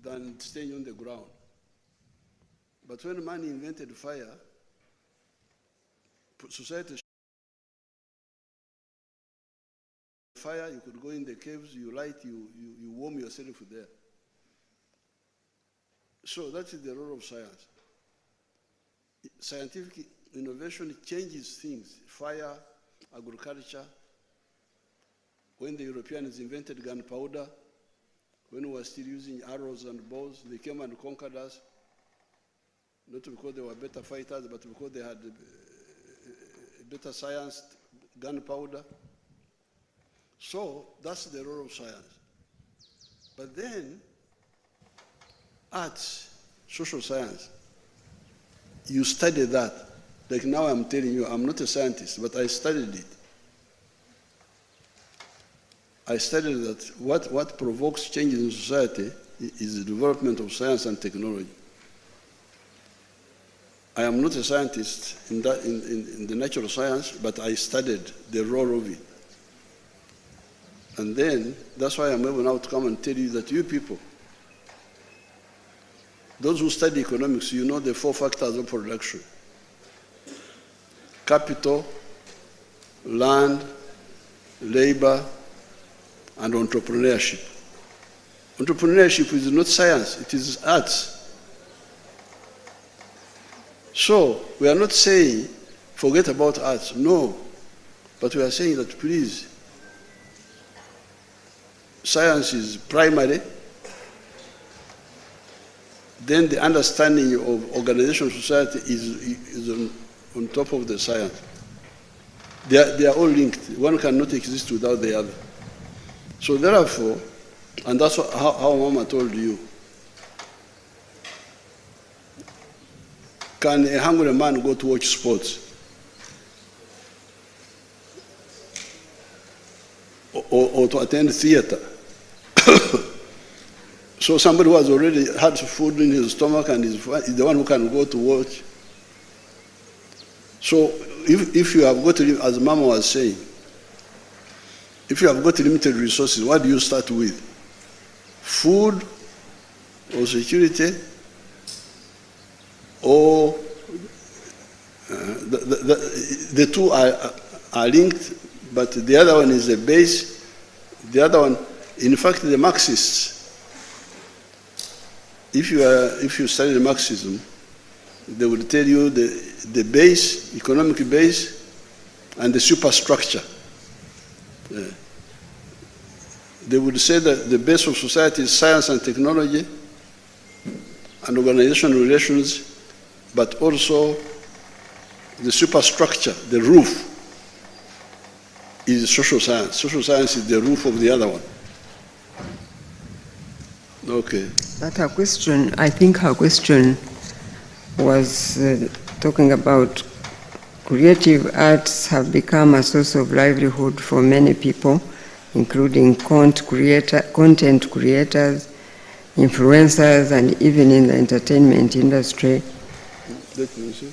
than staying on the ground. But when man invented fire, society fire, you could go in the caves, you light, you warm yourself there. So that is the role of science. Scientific innovation changes things. Fire, agriculture. When the Europeans invented gunpowder, when we were still using arrows and bows, they came and conquered us. Not because they were better fighters, but because they had better science, gunpowder. So that's the role of science. But then, arts, social science, you study that. Like now I'm telling you, I'm not a scientist, but I studied it. I studied that what provokes change in society is the development of science and technology. I am not a scientist in the natural science, but I studied the role of it. And then, that's why I'm able now to come and tell you that you people, those who study economics, you know the 4 factors of production: capital, land, labor, and entrepreneurship. Entrepreneurship is not science, it is arts. So, we are not saying, forget about arts, no. But we are saying that please, science is primary, then the understanding of organization of society is on top of the science. They are all linked. One cannot exist without the other. So therefore, and that's how Mama told you, can a hungry man go to watch sports? Or to attend theater? So somebody who has already had food in his stomach and is the one who can go to watch. So if you have got, as Mama was saying, if you have got limited resources, what do you start with? Food or security or the two are linked, but the other one is the base. The other one, in fact, the Marxists, if you study the Marxism, they will tell you the base, economic base, and the superstructure. They would say that the base of society is science and technology and organizational relations, but also the superstructure, the roof, is social science. Social science is the roof of the other one. Okay. But her question, I think her question was talking about creative arts have become a source of livelihood for many people, including content creators, influencers, and even in the entertainment industry. Let me see.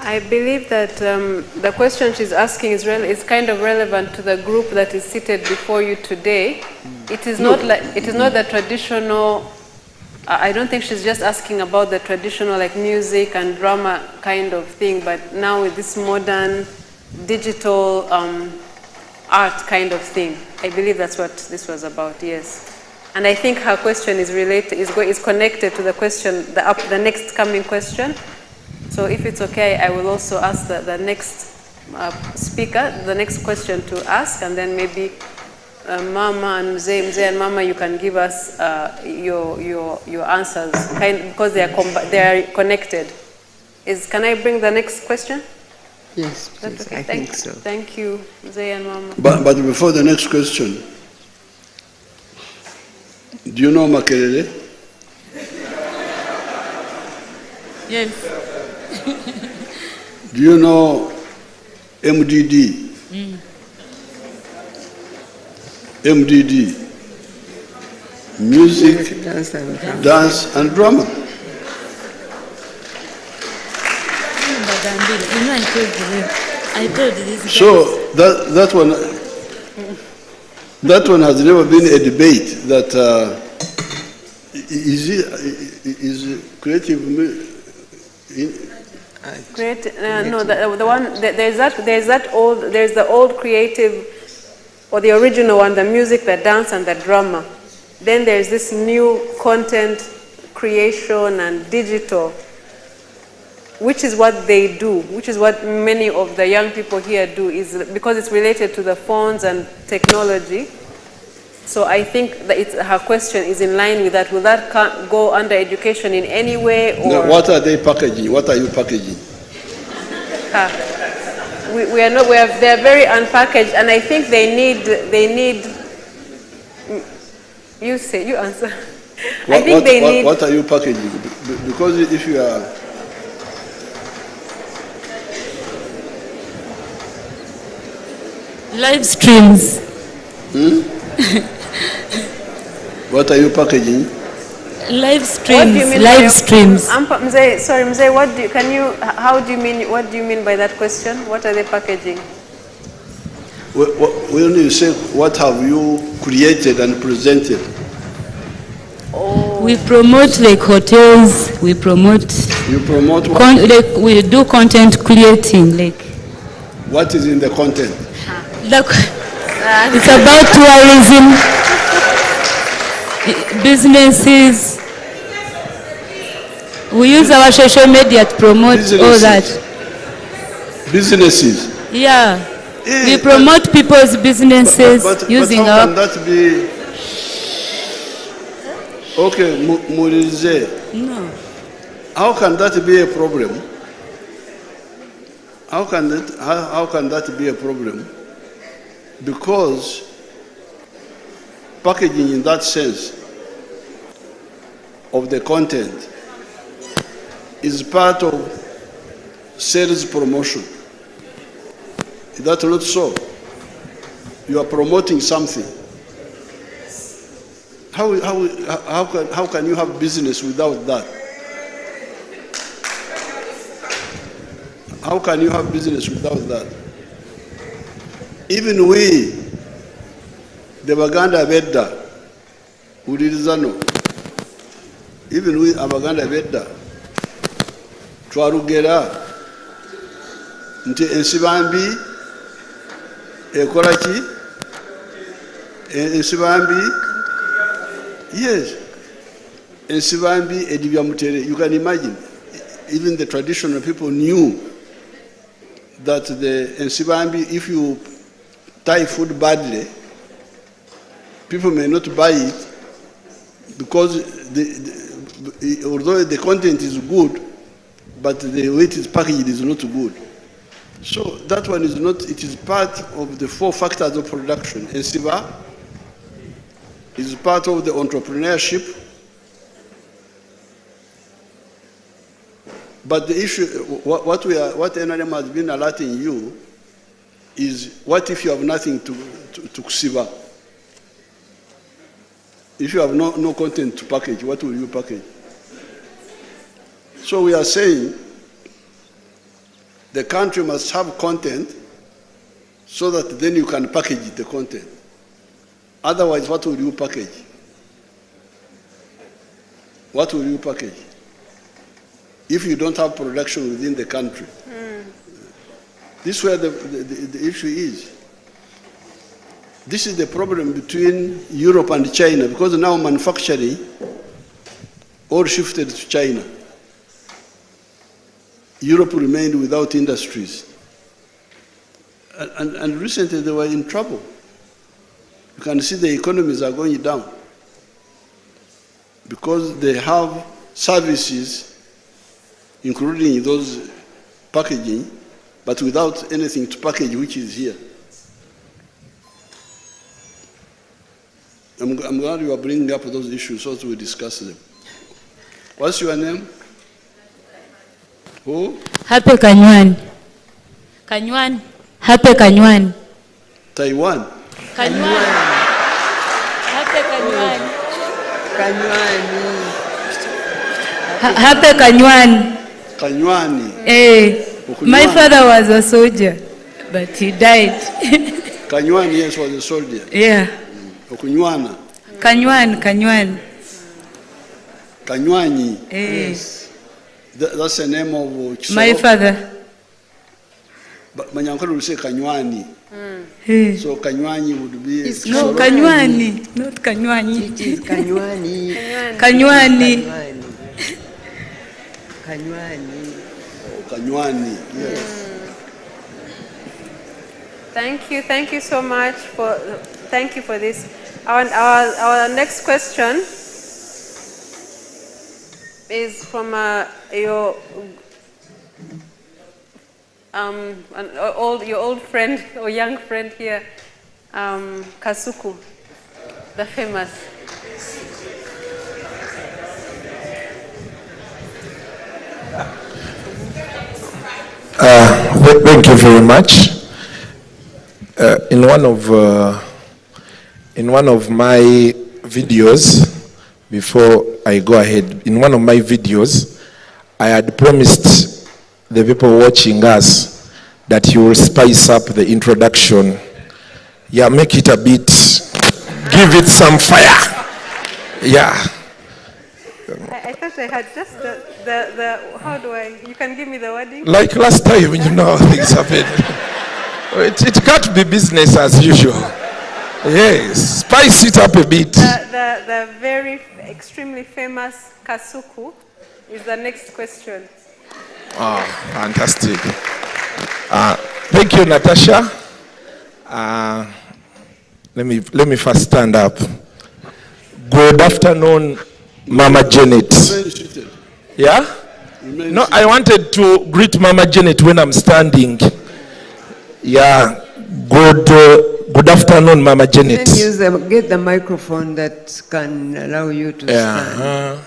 I believe that the question she's asking is kind of relevant to the group that is seated before you today. It is not the traditional. I don't think she's just asking about the traditional like music and drama kind of thing, but now with this modern digital art kind of thing. I believe that's what this was about. Yes. And I think her question is connected to the question, the next coming question. So if it's okay, I will also ask the next speaker, the next question to ask, and then maybe Mama and Mzee and Mama, you can give us your answers, because they are connected. Can I bring the next question? Yes, please. That's okay. I think so. Thank you, Mzee and Mama. But before the next question, do you know Makerere? Yes. Do you know MDD? MDD, music, dance and drama. You know, I told this guy. So that one has never been a debate. That is creative. No, the one there's the old creative, or the original one, the music, the dance, and the drama. Then there's this new content creation and digital, which is what they do, which is what many of the young people here do, is because it's related to the phones and technology. So I think that her question is in line with that. Will that go under education in any way? Or no, what are they packaging? What are you packaging? We are not. They are very unpackaged, and I think they need. You say. You answer. I think they need. What are you packaging? Because if you are. Live streams. What are you packaging? Live streams. What do you mean live streams. Sorry, Mzee, how do you mean, what do you mean by that question? What are they packaging? When you say, what have you created and presented? Oh. We promote like hotels, we promote... You promote what? We do content creating, like... What is in the content? It's about tourism, businesses. We use our social media to promote all that. Businesses? Yeah. We promote people's businesses using our... But how can that be... Okay, Murize. No. How can that be a problem? How can that be a problem? Because packaging in that sense of the content is part of sales promotion. Is that not so? You are promoting something. How can you have business without that? How can you have business without that? Even we, the Baganda Vedda, Udirizano, even we, Abaganda Vedda, Twarugera, Nti Ensibambi, Ekoraki, Ensibambi, yes, Ensibambi, Edibiamutere. You can imagine, even the traditional people knew that the Ensibambi, if you tie food badly, people may not buy it because although the content is good, but the way it is packaged is not good. So that one is not, it is part of the 4 factors of production. Ensiba is part of the entrepreneurship. But the issue, what NRM has been alerting you is, what if you have nothing to Kusiba? If you have no content to package, what will you package? So we are saying the country must have content so that then you can package the content. Otherwise, what will you package? What will you package? If you don't have production within the country. This is where the issue is. This is the problem between Europe and China, because now manufacturing all shifted to China. Europe remained without industries. And recently they were in trouble. You can see the economies are going down because they have services, including those packaging, but without anything to package, which is here. I'm glad you are bringing up those issues so we discuss them. What's your name? Who? Happy Kanywan. Kanywan. Happy Kanywan. Taiwan. Kanywan. Happy Kanywan. Kanywani. Happy Kanywan. Kanywani. Eh. My father was a soldier, but he died. Kanywani, yes, was a soldier. Yeah. Okunywana. Kanywani. Kanywani. Yes. That's the name of Chisoro. My father. But Manyankole will say Kanywani. So Kanywani would be... No, Kanywani. Not Kanywani. It is Kanywani. Kanywani. Kanywani. Kanywani, yes. Thank you so much for this. Our next question is from your old friend or young friend here, Kasuku, the famous. Thank you very much. In one of my videos, before I go ahead, in one of my videos, I had promised the people watching us that you will spice up the introduction. Yeah, make it a bit, give it some fire. Yeah. I thought I had just how do I, you can give me the wording? Like last time, things happened. It can't be business as usual. Yes, spice it up a bit. The very extremely famous Kasuku is the next question. Oh, fantastic. Thank you, Natasha. Let me first stand up. Good afternoon, Mama Janet. Yeah? No, I wanted to greet Mama Janet when I'm standing. Yeah. Good afternoon, Mama Janet. Get the microphone that can allow you to stand.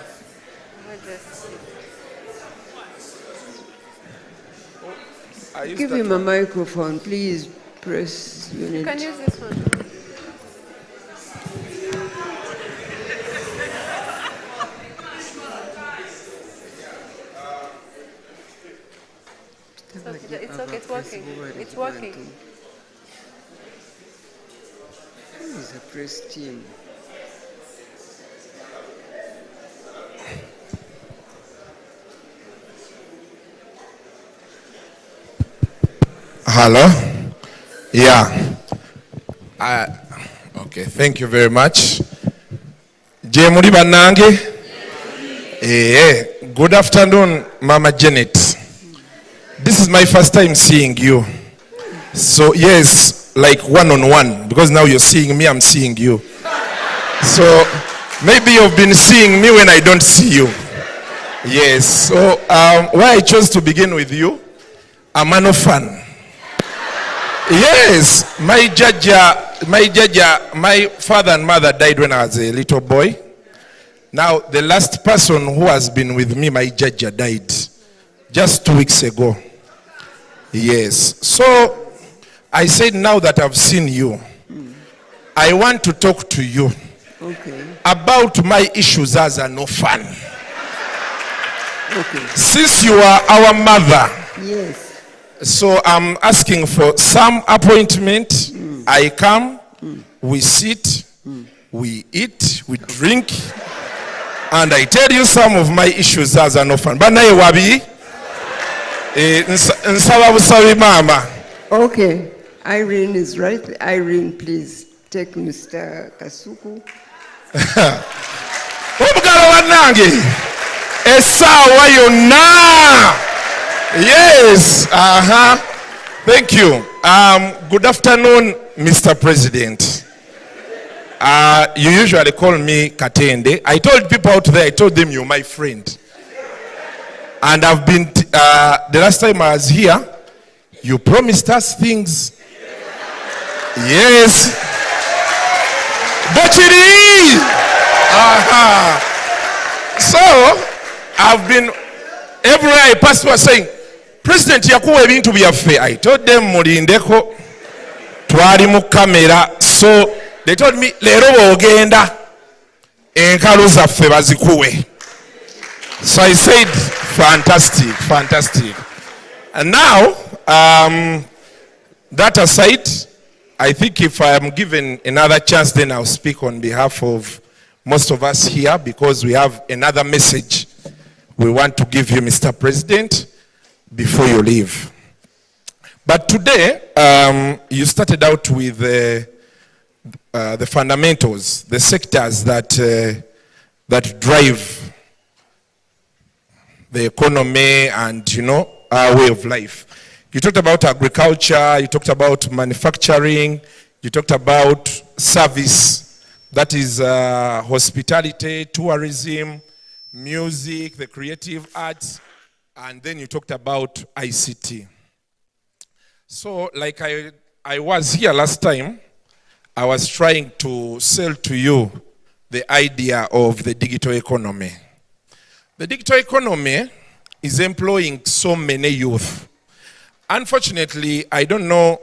Give him a microphone, please. Press unit. You can use this one. It's okay, it's working. It's working. Who is a press team? Hello? Yeah. Okay, thank you very much. Jemuri Banange? Good afternoon, Mama Janet. This is my first time seeing you. So yes, like one-on-one, because now you're seeing me, I'm seeing you. So maybe you've been seeing me when I don't see you. Yes, so why I chose to begin with you, I'm an orphan. Yes, my JAJJA, my father and mother died when I was a little boy. Now, the last person who has been with me, my JAJJA, died just 2 weeks ago. Yes, so I said now that I've seen you, I want to talk to you about my issues as an orphan. Since you are our mother, yes. So I'm asking for some appointment. I come, we sit, we eat, we drink, and I tell you some of my issues as an orphan. Mama. Okay, Irene is right. Irene, please take Mr. Kasuku. Yes, thank you. Good afternoon, Mr. President. You usually call me Katende. I told people out there, I told them you're my friend. And I've been, the last time I was here, you promised us things. Yes. But it is. So, I've been, everywhere I passed was saying, President yakuwa ebintu byaffe. I told them mulindeko twali mu kamera. So they told me lero bw'ogenda enkalu zaffe bazikuwe. So I said fantastic. And now, that aside, I think if I am given another chance, then I'll speak on behalf of most of us here, because we have another message we want to give you, Mr. President, before you leave. But today, you started out with the fundamentals, the sectors that drive the economy and, you know, our way of life. You talked about agriculture, you talked about manufacturing, you talked about service, that is hospitality, tourism, music, the creative arts, and then you talked about ICT. So like I was here last time, I was trying to sell to you the idea of the digital economy. The digital economy is employing so many youth. Unfortunately, I don't know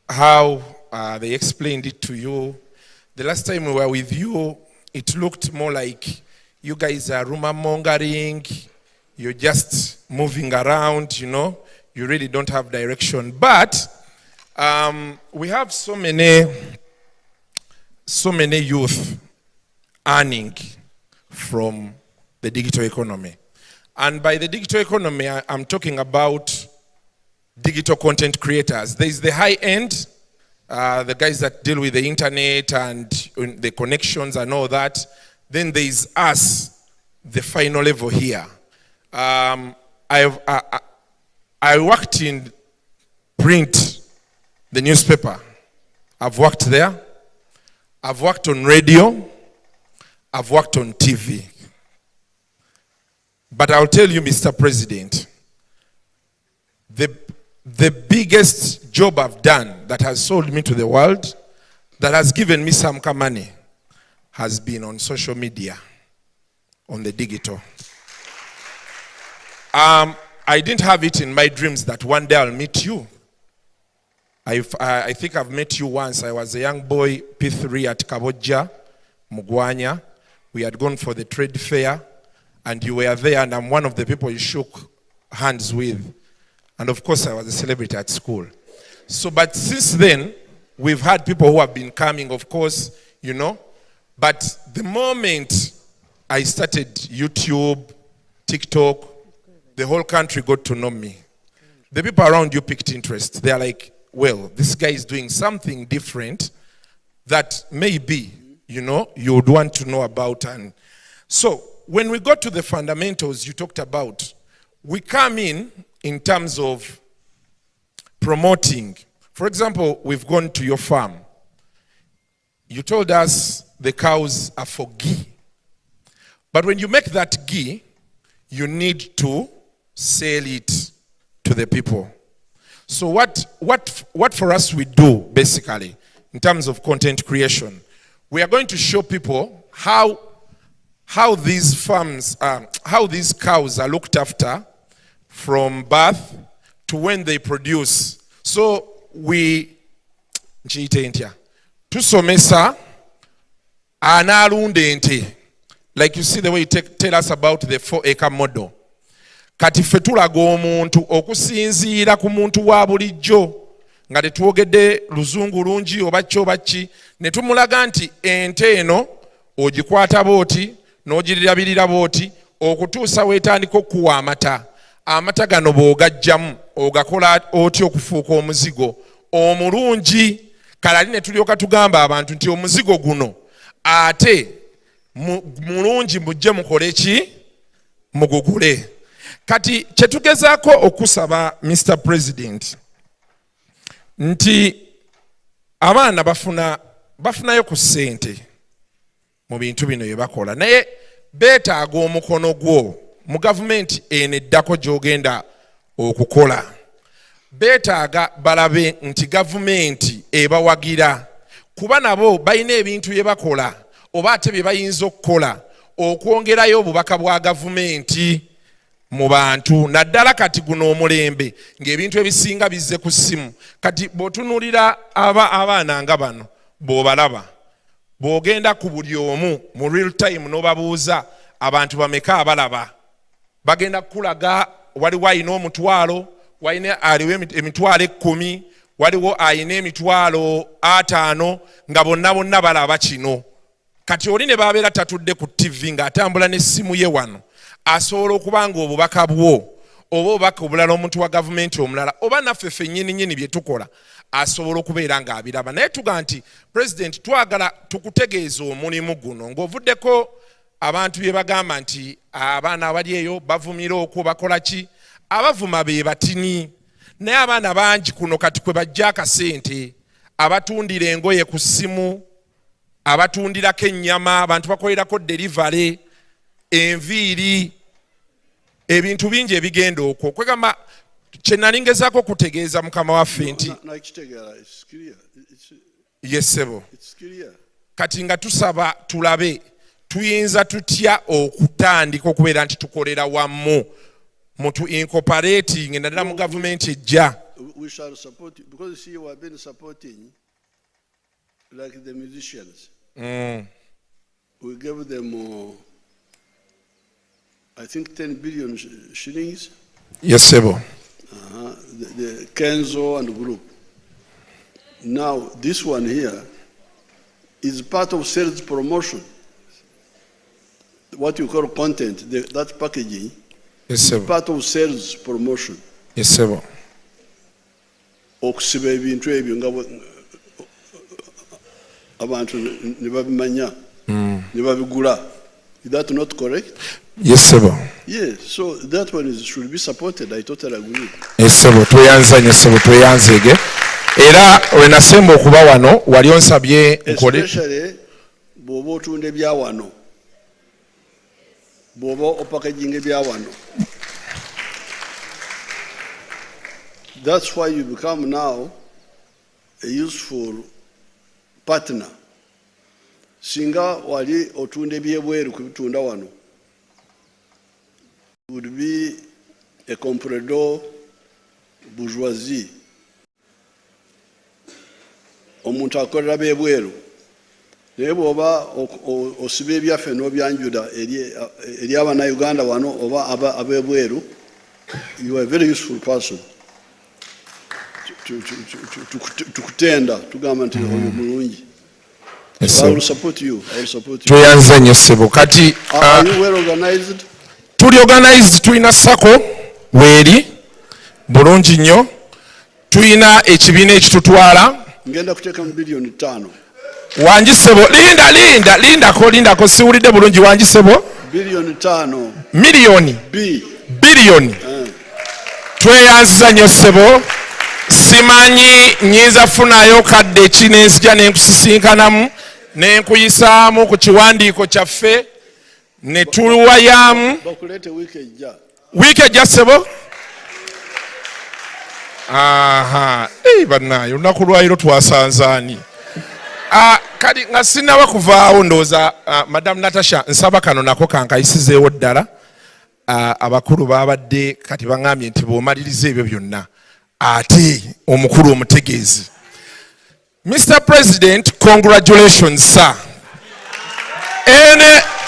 how they explained it to you. The last time we were with you, it looked more like you guys are rumor mongering, you're just moving around, you know, you really don't have direction. But we have so many youth earning from the digital economy. And by the digital economy, I'm talking about digital content creators. There's the high end, the guys that deal with the internet and the connections and all that. Then there's us, the final level here. I worked in print, the newspaper. I've worked there. I've worked on radio. I've worked on TV. But I'll tell you, Mr. President, the biggest job I've done that has sold me to the world, that has given me some money, has been on social media, on the digital. I didn't have it in my dreams that one day I'll meet you. I think I've met you once. I was a young boy, P3 at JAJJA, Mugwanya. We had gone for the trade fair, and you were there, and I'm one of the people you shook hands with. And of course, I was a celebrity at school. So, but since then, we've had people who have been coming, of course, you know. But the moment I started YouTube, TikTok, the whole country got to know me. The people around you picked interest. They're like, well, this guy is doing something different that maybe, you know, you would want to know about. And so when we got to the fundamentals you talked about, we come in terms of promoting. For example, we've gone to your farm. You told us the cows are for ghee. But when you make that ghee, you need to sell it to the people. So what for us we do, basically, in terms of content creation, we are going to show people how these farms, how these cows are looked after from birth to when they produce. So we, tusomesa analunde ente. Like you see the way you tell us about the 4-acre model. Kati ffe tulaga omuntu okusinziira ku muntu wa bulijjo nga tetuwogedde luzungu lungi oba ki ne tumulaga nti ente eno ogikwata booti n'ogirabirira booti okutuusa weetandika okuwa amata gano bw'ogajjamu ogakola otya okufuuka omuzigo omulungi. Kalali ne tulyoka tugamba abantu nti omuzigo guno ate mulungi mujje mukole ki mugugule. Kati kyetugezaako okusaba Mr. President nti abaana bafunayo ku ssente mu bintu bino bye bakola, naye beetaaga omukono gwo mu gavumenti eno eddako gy'ogenda okukola. Beetaaga balabe nti gavumenti ebawagira, kuba nabo balina ebintu bye bakola oba ate bye bayinza okukola okwongerayo obubaka bwa gavumenti mu bantu. Naddala kati guno omulembe ng'ebintu ebisinga bizze ku ssimu. Kati bw'otunuulira abaana nga bano bw'obalaba, bw'ogenda ku buli omu mu real time n'obabuuza abantu bameka abalaba, bagenda kukulaga waliwo ayina omutwalo, waine aliwo emitwalo 10 waliwo ayina emitwalo 5 nga bonna balaba kino kati oli ne babeera tatudde ku TV ng'atambula n'essimu ye wano asobola okubanga obubaka bwo oba obubaka obulala omuntu wa gavumenti omulala oba naffe ffennyini bye tukola asobola okubeera ng'abiraba naye tuga nti President twagala tukutegeeza omulimu guno ng'ovuddeko abantu bye bagamba nti abaana abali eyo bavumira okwo bakola ki abavuma be batini naye abaana bangi kuno kati kwe bajja akasente abatundira engoye ku ssimu abatundirako ennyama abantu bakolerako delivery enviiri ebintu bingi ebigenda okwo kwegamba kye nali ngezaako kutegeeza mukama waffe nti yesebo kati nga tusaba tulabe tuyinza tutya okutandika okubeera nti tukolera wamu mutu incorporating naddala mu gavumenti ejja. We shall support you because you see you have been supporting like the musicians. We gave them I think 10 billion shillings. Yes, Sebo. The Kenzo and the group. Now this one here is part of sales promotion. What you call content, that packaging. Yes, sir. Part of sales promotion. Yes, sir. Okusiba ebintu ebyo nga abantu ne babimanya ne babigula. Is that not correct? Yes, sir. Yes, so that one should be supported. I totally agree. Yes, sir. Tuyanzanye sebo tuyanzege. Era wenasemba okuba wano wali onsabye nkole. Especially bw'oba otunda ebya wano. Bw'oba opackaging ebya wano. That's why you become now a useful partner. Singa wali otunda ebyebweru kubitunda wano would be a comprador bourgeoisie. Omuntu akolera byebweru naye bw'oba osiba ebyaffe n'obyanjula eri abannayuganda wano oba abebweru, you are a very useful person. Tukutenda tugamba nti oyo mulungi. I will support you. I will support you. Tuyanzanye sebo kati are you well organized? Tuli organized, tuyina sako weeri bulungi nnyo, tuyina ekibiina ekitutwala ngenda kuteeka mu billion 5. Wangi sebo lindako siwulidde bulungi wangi sebo billion 5 miliyoni biliyoni tweyanziza nnyo sebo. Simanyi nyinza funayo kadde ki nenzija nenkusisinkanamu nenkuyisaamu ku kiwandiiko kyaffe ne tuwayamu bakuleete wiiki ejja sebo. Bannaayo olunaku lwayiro twasanzaani kati nga sinaba kuvaawo ndowooza Madam Natasha nsaba kano nako kankayisizeewo ddala. Abakulu babadde kati baŋŋambye nti bw'omaliriza ebyo byonna ate omukulu omutegeezi. Mr. President, congratulations sir.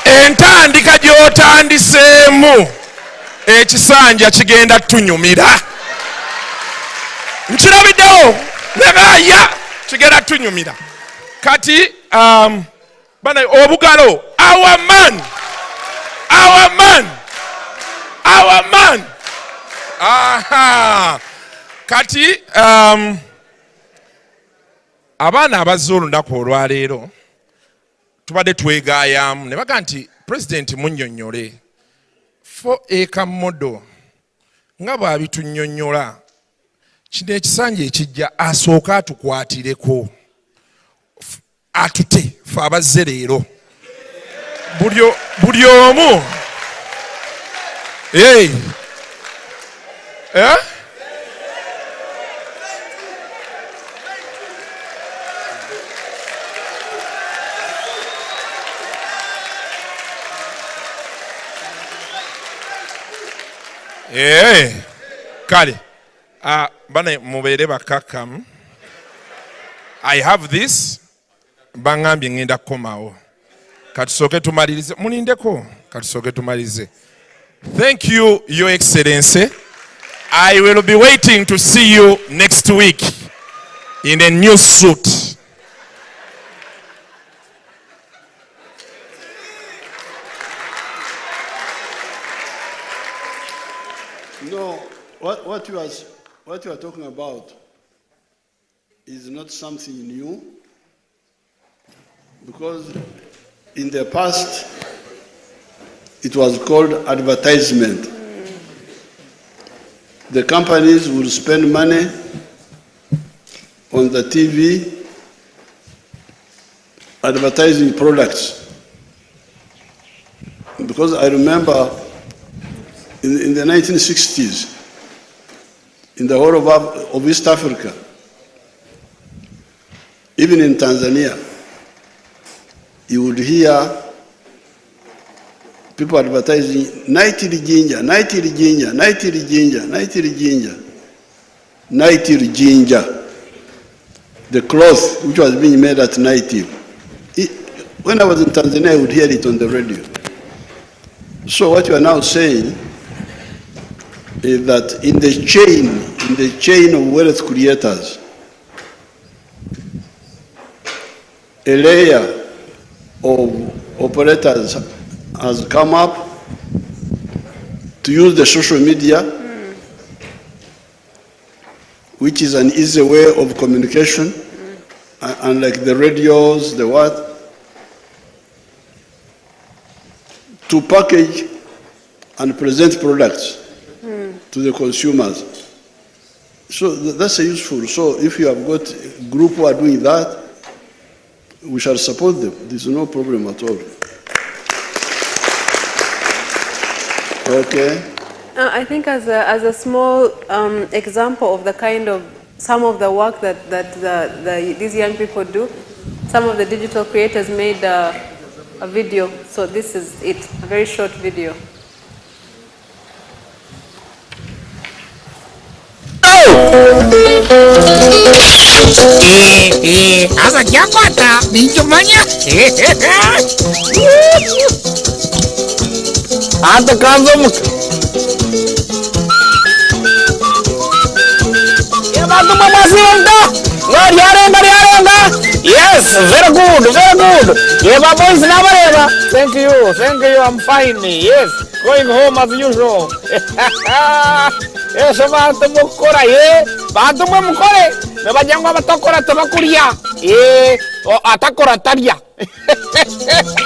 Entandika gy'otandiseemu ekisanja kigenda tunyumira. Nkirabiddewo nebaaya kigenda tunyumira. Kati bana obugalo our man. Kati abaana abazze olunaku olwaleero tubadde twegaayamu ne baga nti President munnyonnyole fo ekamodo nga bw'abitunnyonnyola kino ekisanja ekijja asooka atukwatireko atute fe abazze leero buli omu kale bane mubeere bakakamu. I have this baŋŋambye ŋŋenda kukomawo katusooke tumalirize mulindeko katusooke tumalirize. Thank you, Your Excellency. I will be waiting to see you next week in a new suit. No, what you are talking about is not something new, because in the past it was called advertisement. The companies would spend money on the TV advertising products. Because I remember in the 1960s, in the whole of East Africa, even in Tanzania, you would hear people advertising nightly ginger, nightly ginger, nightly ginger, nightly ginger, nightly ginger. The cloth which was being made at Nightly. When I was in Tanzania, I would hear it on the radio. So what you are now saying is that in the chain of wealth creators, a layer of operators has come up to use the social media, which is an easy way of communication, unlike the radios, the what, to package and present products to the consumers. So that's useful. So if you have got a group who are doing that, we shall support them. There's no problem at all. Okay. I think as a small example of the kind of some of the work that these young people do, some of the digital creators made a video. So this is it, a very short video. Asa kiakwata ninjumanya ata kanzo yabatu mamasironda ngariarenga. Yes, very good, very good. Yeba boys nabareba. Thank you, I'm fine. Yes, going home as usual. Eso bantu mukora bantu mukore nebajangwa batokora tabakuria atakora taria.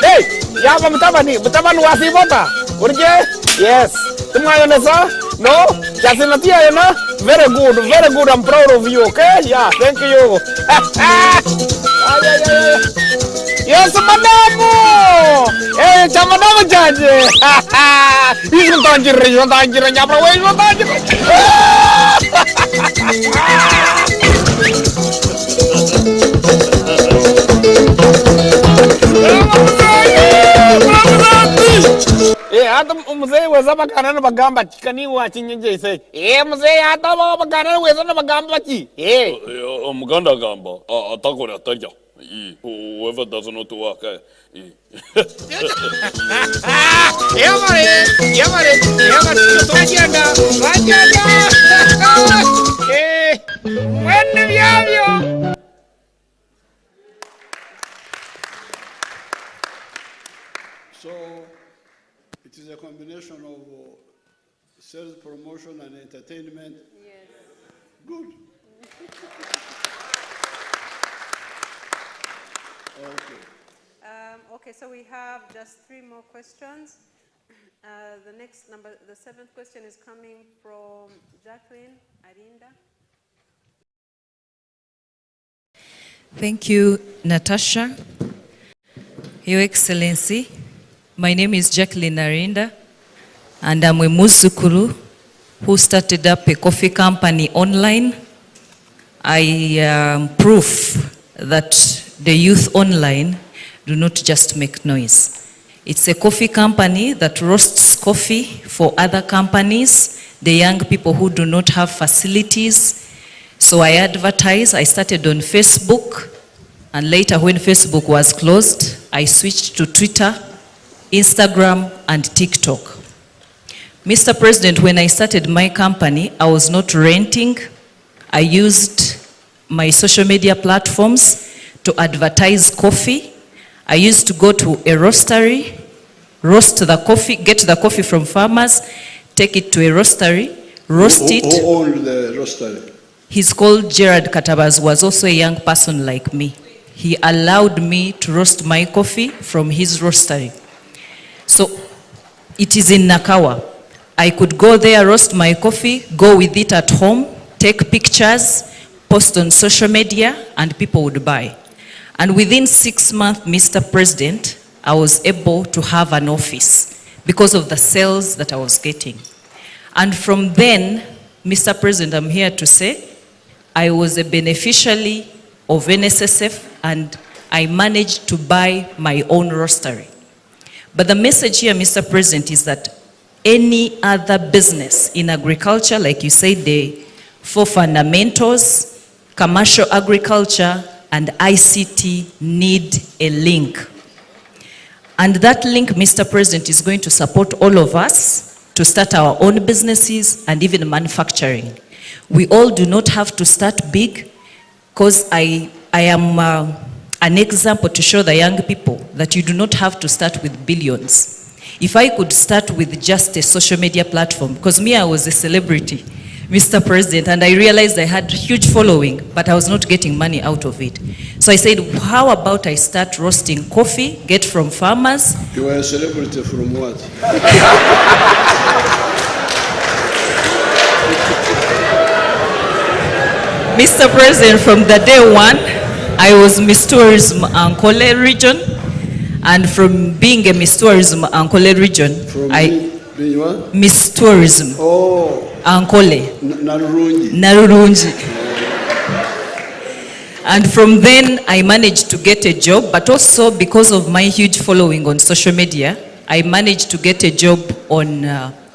Hey, yaba mutabani wasibota urje. Yes, tumayonesa no jasinatia yana. Very good, I'm proud of you. Okay, yeah, thank you. Yes, madamu. Eh, chamadamu jaje. Isu tanjir nyapra we isu tanjir. Hata mzee weza bakana bagamba kani wachinje ise. Mzee hata bakana weza bagamba chi. Muganda gamba atakora tarja. Whoever doesn't know to work. Yamare. Wajanda. When you So it is a combination of sales promotion and entertainment. Yes. Good. Okay. Okay, so we have just 3 more questions. The 7th question is coming from Jacqueline Arinda. Thank you, Natasha. Your Excellency, my name is Jacqueline Arinda, and I'm a Muzukuru who started up a coffee company online. I am proof that the youth online do not just make noise. It's a coffee company that roasts coffee for other companies, the young people who do not have facilities. So I advertise. I started on Facebook, and later when Facebook was closed, I switched to Twitter, Instagram, and TikTok. Mr. President, when I started my company, I was not renting. I used my social media platforms to advertise coffee. I used to go to a roastery, roast the coffee, get the coffee from farmers, take it to a roastery, roast it. Who owned the roastery? He's called Gerard Katabaz, was also a young person like me. He allowed me to roast my coffee from his roastery. So it is in Nakawa. I could go there, roast my coffee, go with it at home, take pictures, post on social media, and people would buy. And within 6 months, Mr. President, I was able to have an office because of the sales that I was getting. And from then, Mr. President, I'm here to say, I was a beneficiary of NSSF and I managed to buy my own roastery. But the message here, Mr. President, is that any other business in agriculture, like you said, the 4 fundamentals, commercial agriculture and ICT need a link. And that link, Mr. President, is going to support all of us to start our own businesses and even manufacturing. We all do not have to start big, because I am an example to show the young people that you do not have to start with billions. If I could start with just a social media platform, because me, I was a celebrity, Mr. President, and I realized I had huge following, but I was not getting money out of it. So I said, how about I start roasting coffee, get from farmers? You were a celebrity from what? Mr. President, from the day one, I was Miss Tourism Ankole region, and from being a Miss Tourism Ankole region, Being what? Miss Tourism Ankole. Narurunji. And from then, I managed to get a job, but also because of my huge following on social media, I managed to get a job on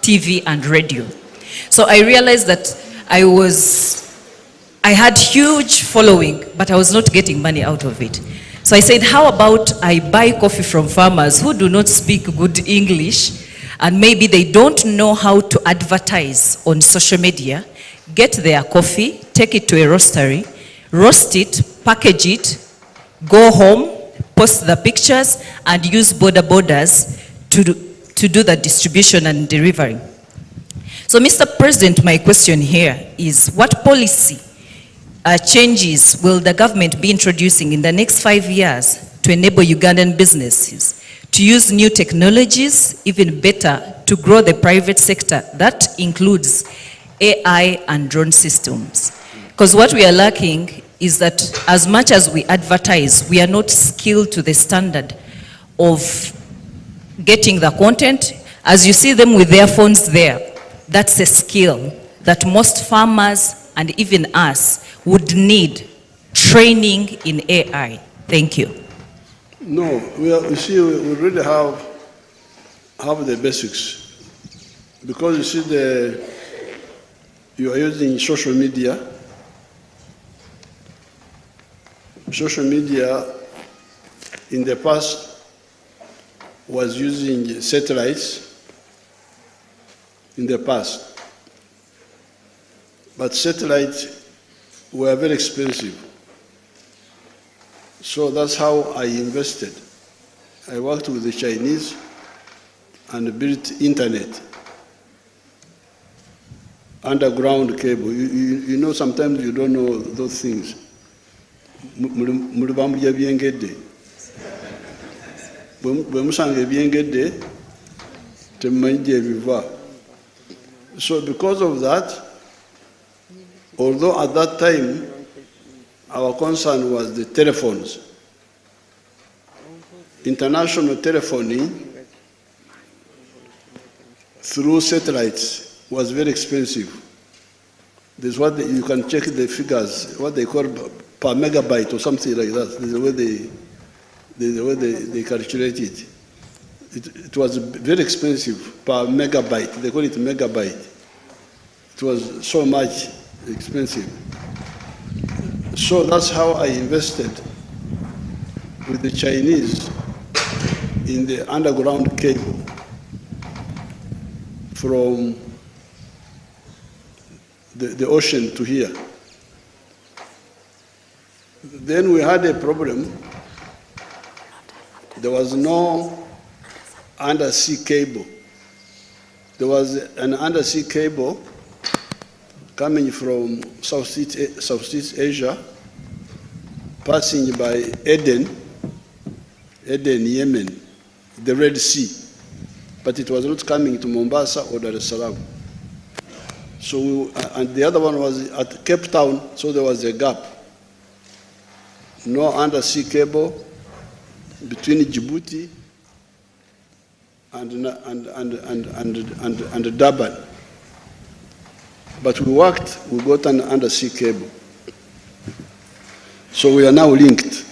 TV and radio. So I realized that I had huge following, but I was not getting money out of it. So I said, how about I buy coffee from farmers who do not speak good English, and maybe they don't know how to advertise on social media, get their coffee, take it to a roastery, roast it, package it, go home, post the pictures, and use borders to do the distribution and delivery. So, Mr. President, my question here is, what policy changes will the government be introducing in the next 5 years to enable Ugandan businesses to use new technologies, even better, to grow the private sector? That includes AI and drone systems. Because what we are lacking is that as much as we advertise, we are not skilled to the standard of getting the content. As you see them with their phones there, that's a skill that most farmers and even us would need training in AI. Thank you. No, you see, we really have the basics. Because you see, you are using social media. Social media in the past was using satellites in the past. But satellites were very expensive. So that's how I invested. I worked with the Chinese and built internet, underground cable. You know, sometimes you don't know those things. Mulibambuja byengedde. Bwe musanga ebyengedde, temumanyi gye biva. So because of that, although at that time our concern was the telephones, international telephony through satellites was very expensive. There's what you can check the figures, what they call per megabyte or something like that. There's the way they calculate it. It was very expensive per megabyte. They call it megabyte. It was so much expensive. So that's how I invested with the Chinese in the underground cable from the ocean to here. Then we had a problem. There was no undersea cable. There was an undersea cable coming from Southeast Asia, passing by Aden, Yemen, the Red Sea. But it was not coming to Mombasa or Dar es Salaam. So, and the other one was at Cape Town, so there was a gap. No undersea cable between Djibouti and Durban. But we worked, we got an undersea cable. So we are now linked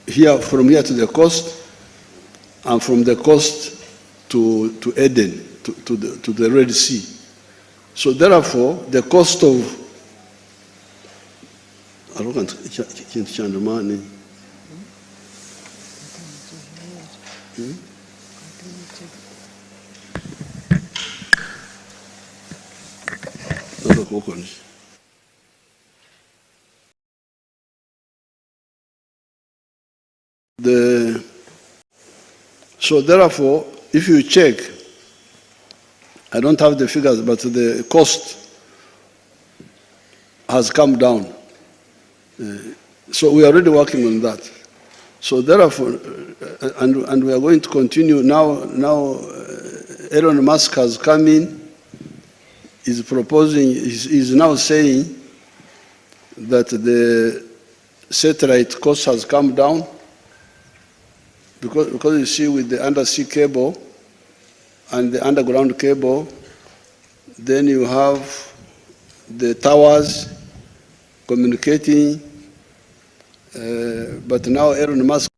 here, from here to the coast, and from the coast to Aden, to the Red Sea. So therefore, the cost of so therefore, if you check, I don't have the figures, but the cost has come down. So we are already working on that. So therefore, and we are going to continue now. Elon Musk has come in, is proposing, is now saying that the satellite cost has come down, because you see, with the undersea cable and the underground cable, then you have the towers communicating, but now Elon Musk